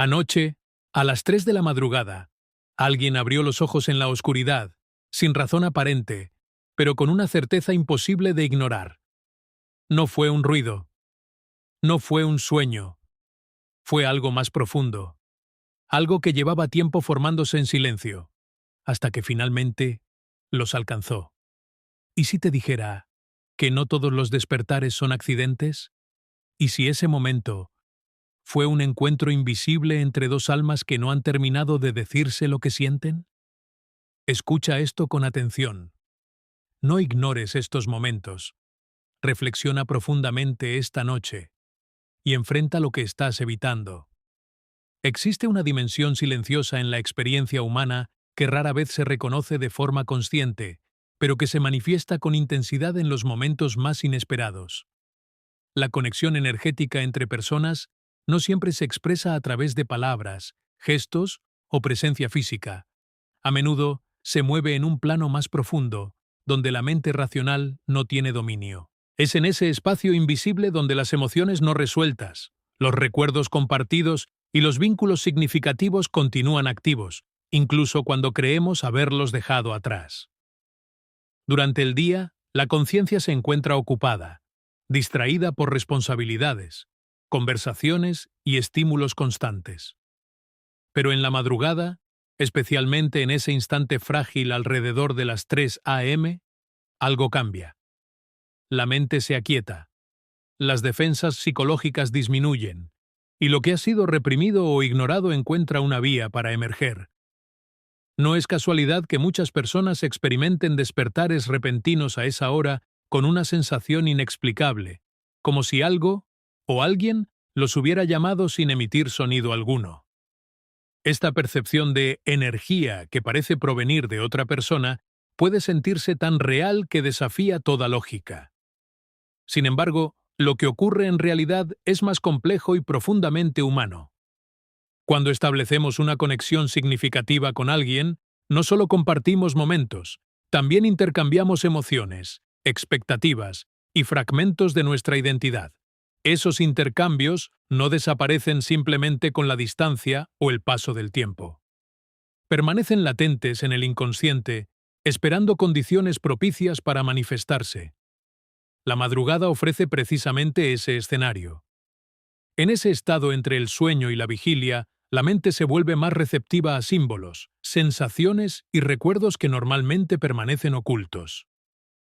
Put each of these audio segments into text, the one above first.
Anoche, a las 3 de la madrugada, alguien abrió los ojos en la oscuridad, sin razón aparente, pero con una certeza imposible de ignorar. No fue un ruido, no fue un sueño, fue algo más profundo, algo que llevaba tiempo formándose en silencio, hasta que finalmente los alcanzó. ¿Y si te dijera que no todos los despertares son accidentes? ¿Y si ese momento fue un encuentro invisible entre dos almas que no han terminado de decirse lo que sienten? Escucha esto con atención. No ignores estos momentos. Reflexiona profundamente esta noche y enfrenta lo que estás evitando. Existe una dimensión silenciosa en la experiencia humana que rara vez se reconoce de forma consciente, pero que se manifiesta con intensidad en los momentos más inesperados. La conexión energética entre personas no siempre se expresa a través de palabras, gestos o presencia física. A menudo se mueve en un plano más profundo, donde la mente racional no tiene dominio. Es en ese espacio invisible donde las emociones no resueltas, los recuerdos compartidos y los vínculos significativos continúan activos, incluso cuando creemos haberlos dejado atrás. Durante el día, la conciencia se encuentra ocupada, distraída por responsabilidades, conversaciones y estímulos constantes. Pero en la madrugada, especialmente en ese instante frágil alrededor de las 3 a.m., algo cambia. La mente se aquieta, las defensas psicológicas disminuyen, y lo que ha sido reprimido o ignorado encuentra una vía para emerger. No es casualidad que muchas personas experimenten despertares repentinos a esa hora con una sensación inexplicable, como si algo o alguien los hubiera llamado sin emitir sonido alguno. Esta percepción de energía que parece provenir de otra persona puede sentirse tan real que desafía toda lógica. Sin embargo, lo que ocurre en realidad es más complejo y profundamente humano. Cuando establecemos una conexión significativa con alguien, no solo compartimos momentos, también intercambiamos emociones, expectativas y fragmentos de nuestra identidad. Esos intercambios no desaparecen simplemente con la distancia o el paso del tiempo. Permanecen latentes en el inconsciente, esperando condiciones propicias para manifestarse. La madrugada ofrece precisamente ese escenario. En ese estado entre el sueño y la vigilia, la mente se vuelve más receptiva a símbolos, sensaciones y recuerdos que normalmente permanecen ocultos.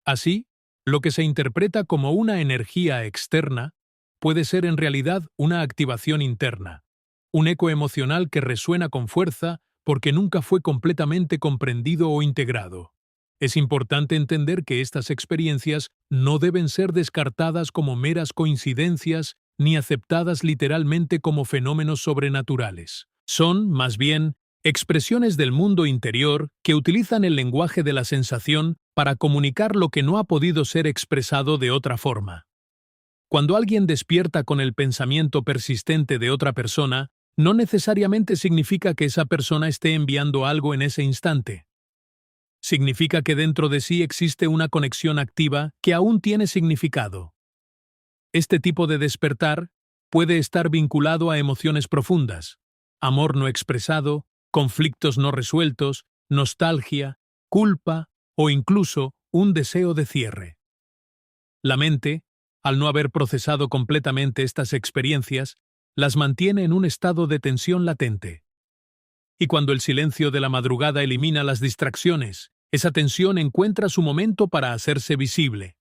Así, lo que se interpreta como una energía externa puede ser en realidad una activación interna, un eco emocional que resuena con fuerza porque nunca fue completamente comprendido o integrado. Es importante entender que estas experiencias no deben ser descartadas como meras coincidencias ni aceptadas literalmente como fenómenos sobrenaturales. Son, más bien, expresiones del mundo interior que utilizan el lenguaje de la sensación para comunicar lo que no ha podido ser expresado de otra forma. Cuando alguien despierta con el pensamiento persistente de otra persona, no necesariamente significa que esa persona esté enviando algo en ese instante. Significa que dentro de sí existe una conexión activa que aún tiene significado. Este tipo de despertar puede estar vinculado a emociones profundas, amor no expresado, conflictos no resueltos, nostalgia, culpa o incluso un deseo de cierre. La mente, al no haber procesado completamente estas experiencias, las mantiene en un estado de tensión latente. Y cuando el silencio de la madrugada elimina las distracciones, esa tensión encuentra su momento para hacerse visible.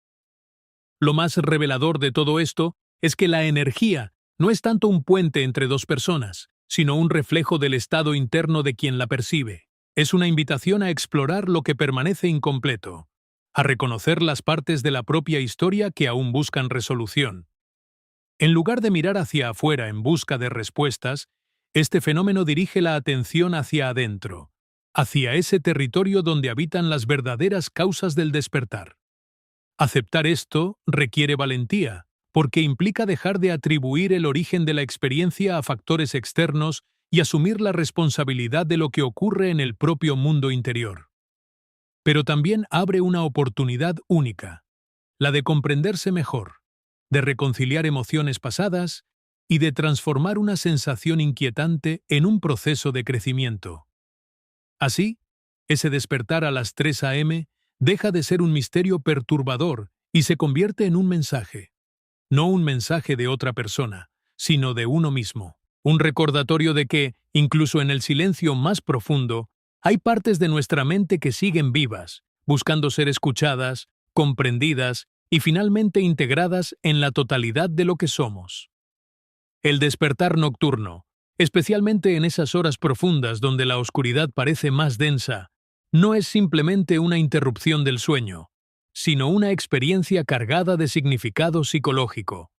Lo más revelador de todo esto es que la energía no es tanto un puente entre dos personas, sino un reflejo del estado interno de quien la percibe. Es una invitación a explorar lo que permanece incompleto, a reconocer las partes de la propia historia que aún buscan resolución. En lugar de mirar hacia afuera en busca de respuestas, este fenómeno dirige la atención hacia adentro, hacia ese territorio donde habitan las verdaderas causas del despertar. Aceptar esto requiere valentía, porque implica dejar de atribuir el origen de la experiencia a factores externos y asumir la responsabilidad de lo que ocurre en el propio mundo interior. Pero también abre una oportunidad única, la de comprenderse mejor, de reconciliar emociones pasadas y de transformar una sensación inquietante en un proceso de crecimiento. Así, ese despertar a las 3 a.m. deja de ser un misterio perturbador y se convierte en un mensaje. No un mensaje de otra persona, sino de uno mismo. Un recordatorio de que, incluso en el silencio más profundo, hay partes de nuestra mente que siguen vivas, buscando ser escuchadas, comprendidas y finalmente integradas en la totalidad de lo que somos. El despertar nocturno, especialmente en esas horas profundas donde la oscuridad parece más densa, no es simplemente una interrupción del sueño, sino una experiencia cargada de significado psicológico.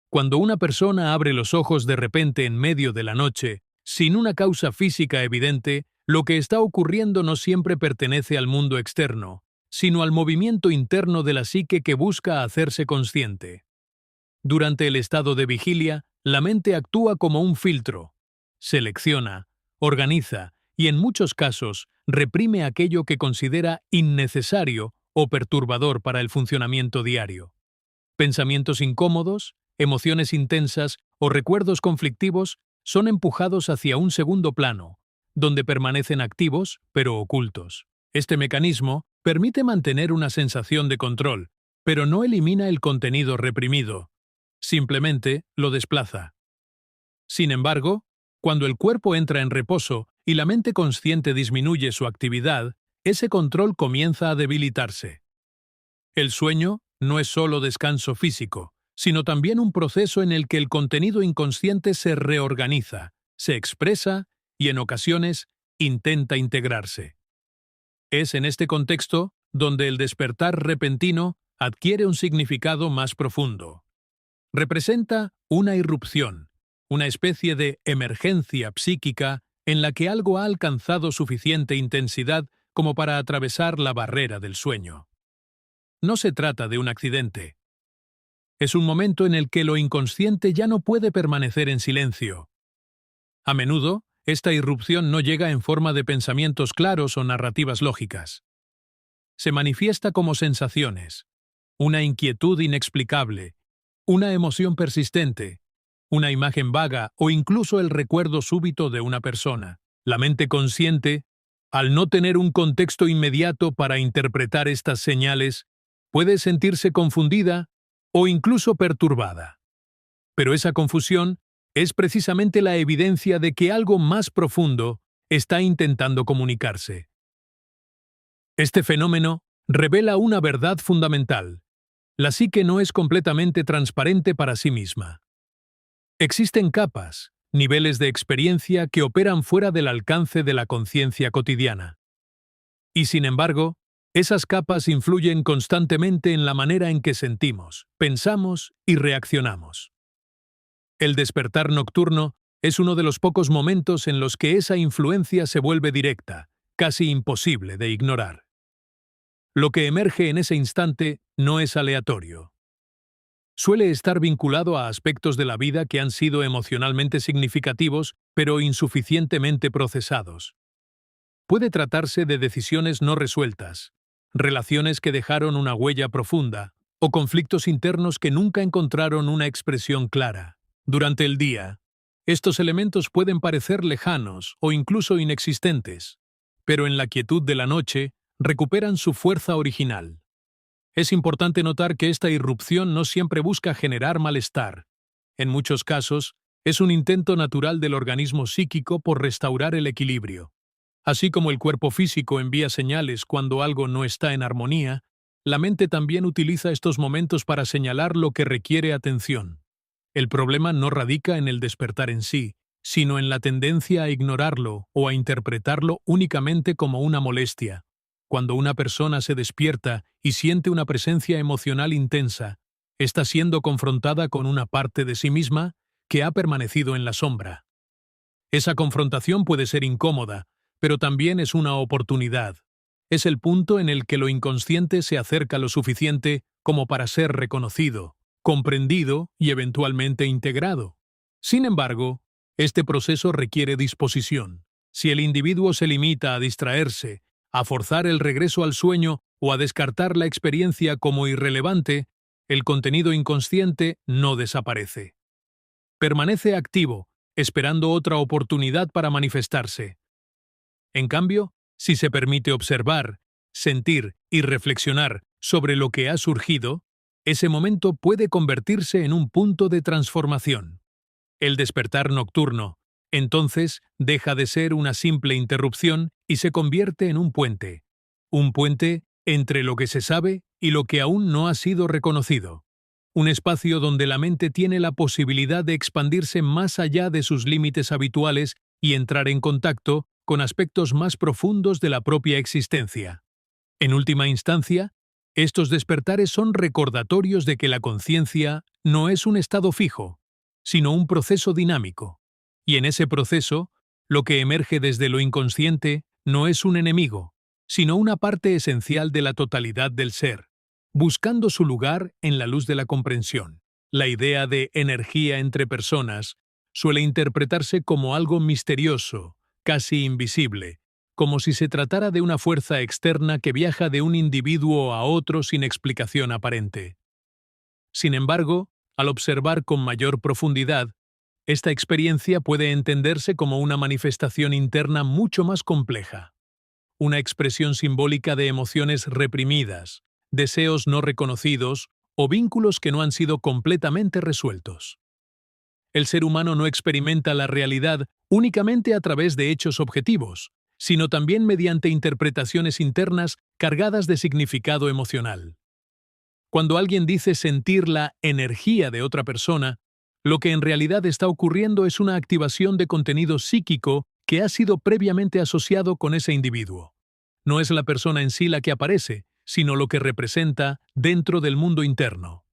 Cuando una persona abre los ojos de repente en medio de la noche, sin una causa física evidente, lo que está ocurriendo no siempre pertenece al mundo externo, sino al movimiento interno de la psique que busca hacerse consciente. Durante el estado de vigilia, la mente actúa como un filtro. Selecciona, organiza y, en muchos casos, reprime aquello que considera innecesario o perturbador para el funcionamiento diario. Pensamientos incómodos, emociones intensas o recuerdos conflictivos son empujados hacia un segundo plano, donde permanecen activos pero ocultos. Este mecanismo permite mantener una sensación de control, pero no elimina el contenido reprimido. Simplemente lo desplaza. Sin embargo, cuando el cuerpo entra en reposo y la mente consciente disminuye su actividad, ese control comienza a debilitarse. El sueño no es solo descanso físico, sino también un proceso en el que el contenido inconsciente se reorganiza, se expresa y, en ocasiones, intenta integrarse. Es en este contexto donde el despertar repentino adquiere un significado más profundo. Representa una irrupción, una especie de emergencia psíquica en la que algo ha alcanzado suficiente intensidad como para atravesar la barrera del sueño. No se trata de un accidente. Es un momento en el que lo inconsciente ya no puede permanecer en silencio. A menudo, esta irrupción no llega en forma de pensamientos claros o narrativas lógicas. Se manifiesta como sensaciones, una inquietud inexplicable, una emoción persistente, una imagen vaga o incluso el recuerdo súbito de una persona. La mente consciente, al no tener un contexto inmediato para interpretar estas señales, puede sentirse confundida o incluso perturbada. Pero esa confusión es precisamente la evidencia de que algo más profundo está intentando comunicarse. Este fenómeno revela una verdad fundamental. La psique no es completamente transparente para sí misma. Existen capas, niveles de experiencia que operan fuera del alcance de la conciencia cotidiana. Y sin embargo, esas capas influyen constantemente en la manera en que sentimos, pensamos y reaccionamos. El despertar nocturno es uno de los pocos momentos en los que esa influencia se vuelve directa, casi imposible de ignorar. Lo que emerge en ese instante no es aleatorio. Suele estar vinculado a aspectos de la vida que han sido emocionalmente significativos, pero insuficientemente procesados. Puede tratarse de decisiones no resueltas, relaciones que dejaron una huella profunda, o conflictos internos que nunca encontraron una expresión clara. Durante el día, estos elementos pueden parecer lejanos o incluso inexistentes, pero en la quietud de la noche recuperan su fuerza original. Es importante notar que esta irrupción no siempre busca generar malestar. En muchos casos, es un intento natural del organismo psíquico por restaurar el equilibrio. Así como el cuerpo físico envía señales cuando algo no está en armonía, la mente también utiliza estos momentos para señalar lo que requiere atención. El problema no radica en el despertar en sí, sino en la tendencia a ignorarlo o a interpretarlo únicamente como una molestia. Cuando una persona se despierta y siente una presencia emocional intensa, está siendo confrontada con una parte de sí misma que ha permanecido en la sombra. Esa confrontación puede ser incómoda, pero también es una oportunidad. Es el punto en el que lo inconsciente se acerca lo suficiente como para ser reconocido, comprendido y eventualmente integrado. Sin embargo, este proceso requiere disposición. Si el individuo se limita a distraerse, a forzar el regreso al sueño o a descartar la experiencia como irrelevante, el contenido inconsciente no desaparece. Permanece activo, esperando otra oportunidad para manifestarse. En cambio, si se permite observar, sentir y reflexionar sobre lo que ha surgido, ese momento puede convertirse en un punto de transformación. El despertar nocturno, entonces, deja de ser una simple interrupción y se convierte en un puente. Un puente entre lo que se sabe y lo que aún no ha sido reconocido. Un espacio donde la mente tiene la posibilidad de expandirse más allá de sus límites habituales y entrar en contacto con aspectos más profundos de la propia existencia. En última instancia, estos despertares son recordatorios de que la conciencia no es un estado fijo, sino un proceso dinámico. Y en ese proceso, lo que emerge desde lo inconsciente no es un enemigo, sino una parte esencial de la totalidad del ser, buscando su lugar en la luz de la comprensión. La idea de energía entre personas suele interpretarse como algo misterioso, casi invisible, como si se tratara de una fuerza externa que viaja de un individuo a otro sin explicación aparente. Sin embargo, al observar con mayor profundidad, esta experiencia puede entenderse como una manifestación interna mucho más compleja, una expresión simbólica de emociones reprimidas, deseos no reconocidos o vínculos que no han sido completamente resueltos. El ser humano no experimenta la realidad únicamente a través de hechos objetivos, sino también mediante interpretaciones internas cargadas de significado emocional. Cuando alguien dice sentir la energía de otra persona, lo que en realidad está ocurriendo es una activación de contenido psíquico que ha sido previamente asociado con ese individuo. No es la persona en sí la que aparece, sino lo que representa dentro del mundo interno.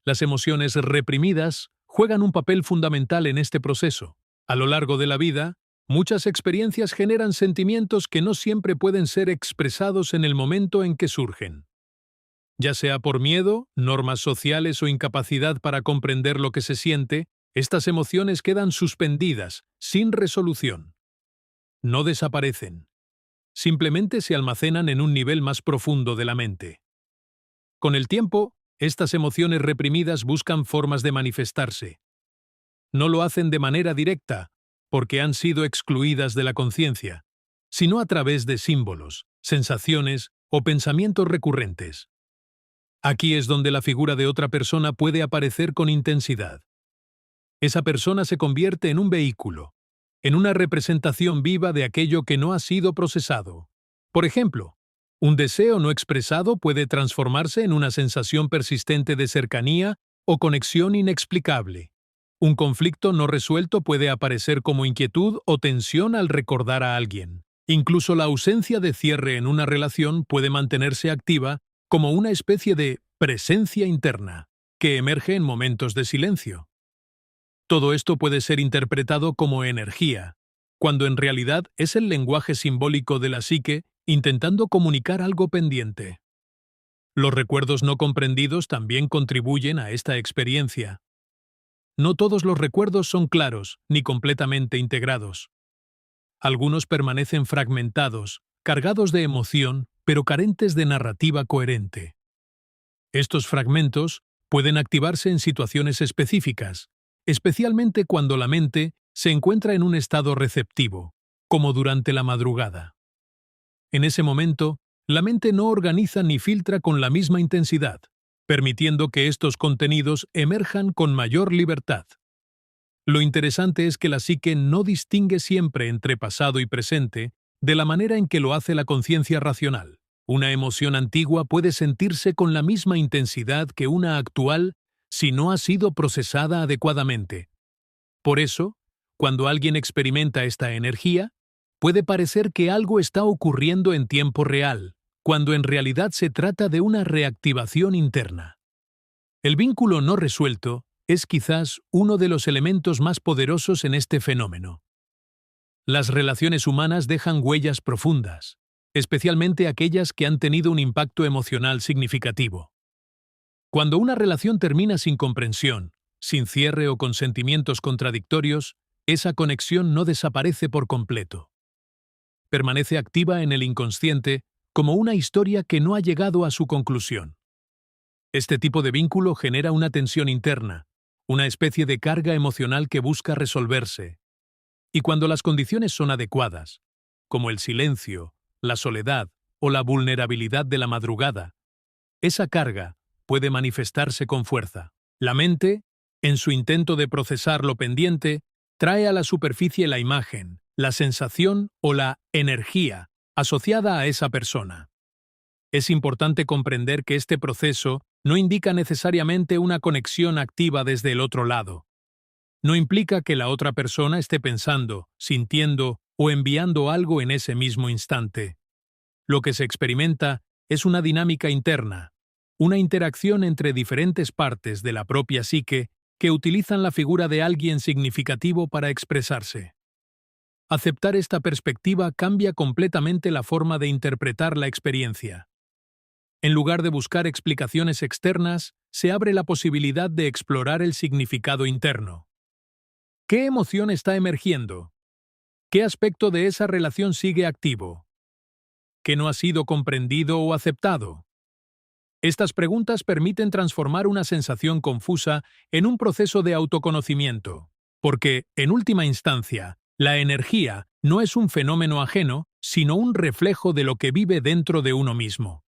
Las emociones reprimidas juegan un papel fundamental en este proceso. A lo largo de la vida, muchas experiencias generan sentimientos que no siempre pueden ser expresados en el momento en que surgen. Ya sea por miedo, normas sociales o incapacidad para comprender lo que se siente, estas emociones quedan suspendidas, sin resolución. No desaparecen. Simplemente se almacenan en un nivel más profundo de la mente. Con el tiempo, estas emociones reprimidas buscan formas de manifestarse. No lo hacen de manera directa, porque han sido excluidas de la conciencia, sino a través de símbolos, sensaciones o pensamientos recurrentes. Aquí es donde la figura de otra persona puede aparecer con intensidad. Esa persona se convierte en un vehículo, en una representación viva de aquello que no ha sido procesado. Por ejemplo, un deseo no expresado puede transformarse en una sensación persistente de cercanía o conexión inexplicable. Un conflicto no resuelto puede aparecer como inquietud o tensión al recordar a alguien. Incluso la ausencia de cierre en una relación puede mantenerse activa como una especie de presencia interna, que emerge en momentos de silencio. Todo esto puede ser interpretado como energía, cuando en realidad es el lenguaje simbólico de la psique intentando comunicar algo pendiente. Los recuerdos no comprendidos también contribuyen a esta experiencia. No todos los recuerdos son claros ni completamente integrados. Algunos permanecen fragmentados, cargados de emoción, pero carentes de narrativa coherente. Estos fragmentos pueden activarse en situaciones específicas, especialmente cuando la mente se encuentra en un estado receptivo, como durante la madrugada. En ese momento, la mente no organiza ni filtra con la misma intensidad, permitiendo que estos contenidos emerjan con mayor libertad. Lo interesante es que la psique no distingue siempre entre pasado y presente de la manera en que lo hace la conciencia racional. Una emoción antigua puede sentirse con la misma intensidad que una actual si no ha sido procesada adecuadamente. Por eso, cuando alguien experimenta esta energía, puede parecer que algo está ocurriendo en tiempo real, cuando en realidad se trata de una reactivación interna. El vínculo no resuelto es quizás uno de los elementos más poderosos en este fenómeno. Las relaciones humanas dejan huellas profundas, especialmente aquellas que han tenido un impacto emocional significativo. Cuando una relación termina sin comprensión, sin cierre o con sentimientos contradictorios, esa conexión no desaparece por completo. Permanece activa en el inconsciente como una historia que no ha llegado a su conclusión. Este tipo de vínculo genera una tensión interna, una especie de carga emocional que busca resolverse. Y cuando las condiciones son adecuadas, como el silencio, la soledad o la vulnerabilidad de la madrugada, esa carga puede manifestarse con fuerza. La mente, en su intento de procesar lo pendiente, trae a la superficie la imagen, la sensación o la energía asociada a esa persona. Es importante comprender que este proceso no indica necesariamente una conexión activa desde el otro lado. No implica que la otra persona esté pensando, sintiendo o enviando algo en ese mismo instante. Lo que se experimenta es una dinámica interna, una interacción entre diferentes partes de la propia psique que utilizan la figura de alguien significativo para expresarse. Aceptar esta perspectiva cambia completamente la forma de interpretar la experiencia. En lugar de buscar explicaciones externas, se abre la posibilidad de explorar el significado interno. ¿Qué emoción está emergiendo? ¿Qué aspecto de esa relación sigue activo? ¿Qué no ha sido comprendido o aceptado? Estas preguntas permiten transformar una sensación confusa en un proceso de autoconocimiento, porque, en última instancia, la energía no es un fenómeno ajeno, sino un reflejo de lo que vive dentro de uno mismo.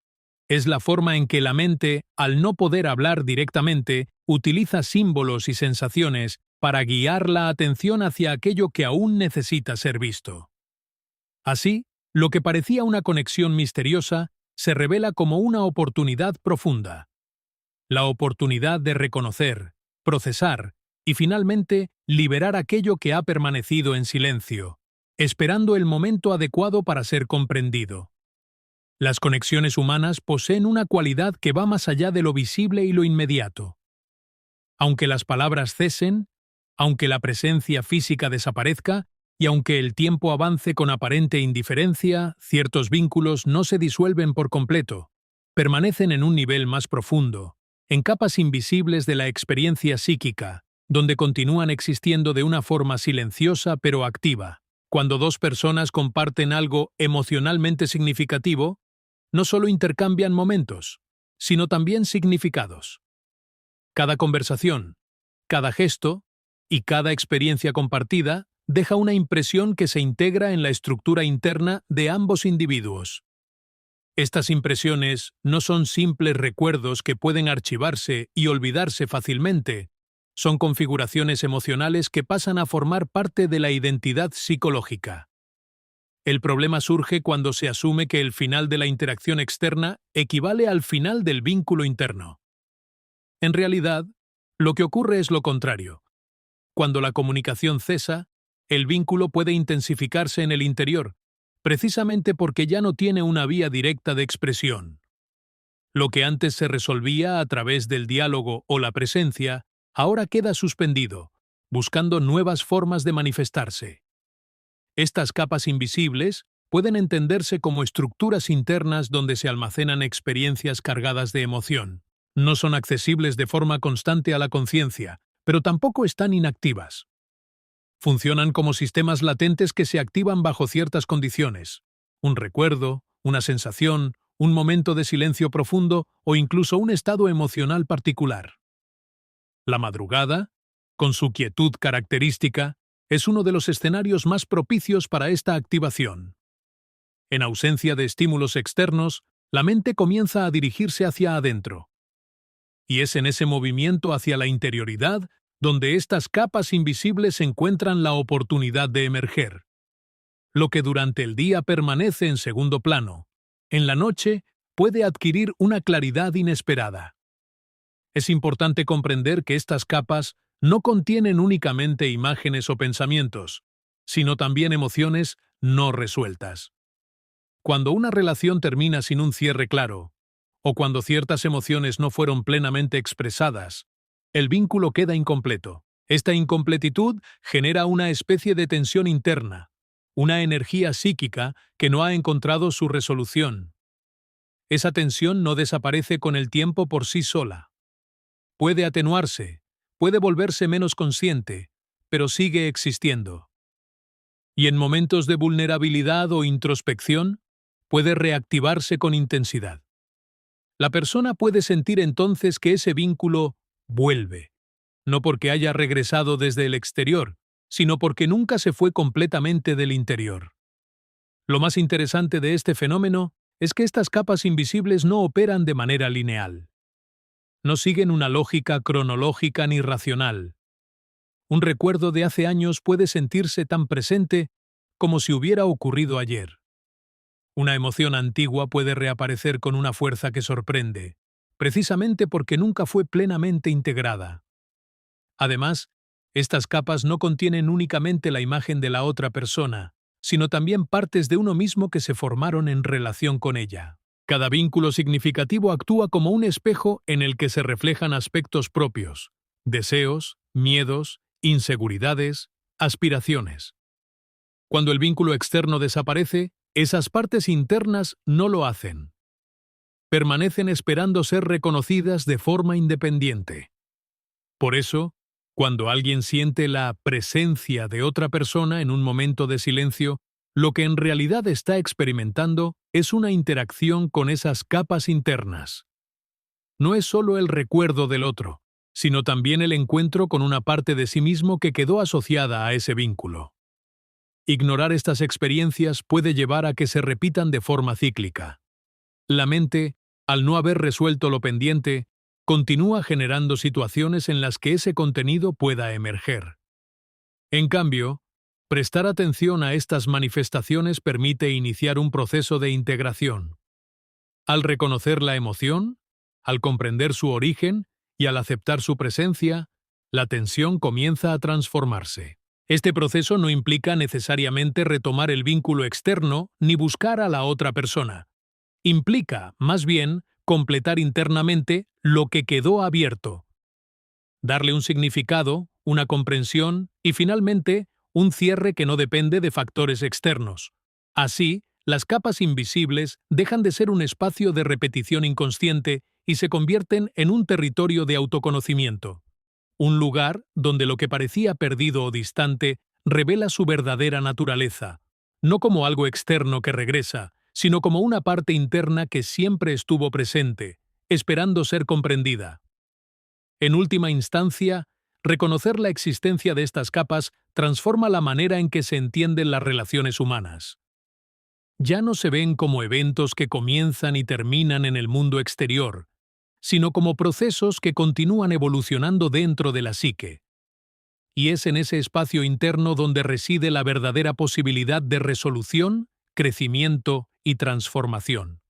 Es la forma en que la mente, al no poder hablar directamente, utiliza símbolos y sensaciones para guiar la atención hacia aquello que aún necesita ser visto. Así, lo que parecía una conexión misteriosa se revela como una oportunidad profunda. La oportunidad de reconocer, procesar y finalmente liberar aquello que ha permanecido en silencio, esperando el momento adecuado para ser comprendido. Las conexiones humanas poseen una cualidad que va más allá de lo visible y lo inmediato. Aunque las palabras cesen, aunque la presencia física desaparezca, y aunque el tiempo avance con aparente indiferencia, ciertos vínculos no se disuelven por completo, permanecen en un nivel más profundo, en capas invisibles de la experiencia psíquica, donde continúan existiendo de una forma silenciosa pero activa. Cuando dos personas comparten algo emocionalmente significativo, no solo intercambian momentos, sino también significados. Cada conversación, cada gesto y cada experiencia compartida deja una impresión que se integra en la estructura interna de ambos individuos. Estas impresiones no son simples recuerdos que pueden archivarse y olvidarse fácilmente, son configuraciones emocionales que pasan a formar parte de la identidad psicológica. El problema surge cuando se asume que el final de la interacción externa equivale al final del vínculo interno. En realidad, lo que ocurre es lo contrario. Cuando la comunicación cesa, el vínculo puede intensificarse en el interior, precisamente porque ya no tiene una vía directa de expresión. Lo que antes se resolvía a través del diálogo o la presencia, ahora queda suspendido, buscando nuevas formas de manifestarse. Estas capas invisibles pueden entenderse como estructuras internas donde se almacenan experiencias cargadas de emoción. No son accesibles de forma constante a la conciencia, pero tampoco están inactivas. Funcionan como sistemas latentes que se activan bajo ciertas condiciones. Un recuerdo, una sensación, un momento de silencio profundo o incluso un estado emocional particular. La madrugada, con su quietud característica, es uno de los escenarios más propicios para esta activación. En ausencia de estímulos externos, la mente comienza a dirigirse hacia adentro. Y es en ese movimiento hacia la interioridad donde estas capas invisibles encuentran la oportunidad de emerger. Lo que durante el día permanece en segundo plano, en la noche puede adquirir una claridad inesperada. Es importante comprender que estas capas no contienen únicamente imágenes o pensamientos, sino también emociones no resueltas. Cuando una relación termina sin un cierre claro, o cuando ciertas emociones no fueron plenamente expresadas, el vínculo queda incompleto. Esta incompletitud genera una especie de tensión interna, una energía psíquica que no ha encontrado su resolución. Esa tensión no desaparece con el tiempo por sí sola. Puede atenuarse, puede volverse menos consciente, pero sigue existiendo. Y en momentos de vulnerabilidad o introspección, puede reactivarse con intensidad. La persona puede sentir entonces que ese vínculo vuelve, no porque haya regresado desde el exterior, sino porque nunca se fue completamente del interior. Lo más interesante de este fenómeno es que estas capas invisibles no operan de manera lineal. No siguen una lógica cronológica ni racional. Un recuerdo de hace años puede sentirse tan presente como si hubiera ocurrido ayer. Una emoción antigua puede reaparecer con una fuerza que sorprende, precisamente porque nunca fue plenamente integrada. Además, estas capas no contienen únicamente la imagen de la otra persona, sino también partes de uno mismo que se formaron en relación con ella. Cada vínculo significativo actúa como un espejo en el que se reflejan aspectos propios, deseos, miedos, inseguridades, aspiraciones. Cuando el vínculo externo desaparece, esas partes internas no lo hacen. Permanecen esperando ser reconocidas de forma independiente. Por eso, cuando alguien siente la presencia de otra persona en un momento de silencio, lo que en realidad está experimentando es una interacción con esas capas internas. No es solo el recuerdo del otro, sino también el encuentro con una parte de sí mismo que quedó asociada a ese vínculo. Ignorar estas experiencias puede llevar a que se repitan de forma cíclica. La mente, al no haber resuelto lo pendiente, continúa generando situaciones en las que ese contenido pueda emerger. En cambio, prestar atención a estas manifestaciones permite iniciar un proceso de integración. Al reconocer la emoción, al comprender su origen y al aceptar su presencia, la tensión comienza a transformarse. Este proceso no implica necesariamente retomar el vínculo externo ni buscar a la otra persona. Implica, más bien, completar internamente lo que quedó abierto. Darle un significado, una comprensión y, finalmente, un cierre que no depende de factores externos. Así, las capas invisibles dejan de ser un espacio de repetición inconsciente y se convierten en un territorio de autoconocimiento. Un lugar donde lo que parecía perdido o distante revela su verdadera naturaleza, no como algo externo que regresa, sino como una parte interna que siempre estuvo presente, esperando ser comprendida. En última instancia, reconocer la existencia de estas capas transforma la manera en que se entienden las relaciones humanas. Ya no se ven como eventos que comienzan y terminan en el mundo exterior, sino como procesos que continúan evolucionando dentro de la psique. Y es en ese espacio interno donde reside la verdadera posibilidad de resolución, crecimiento y transformación.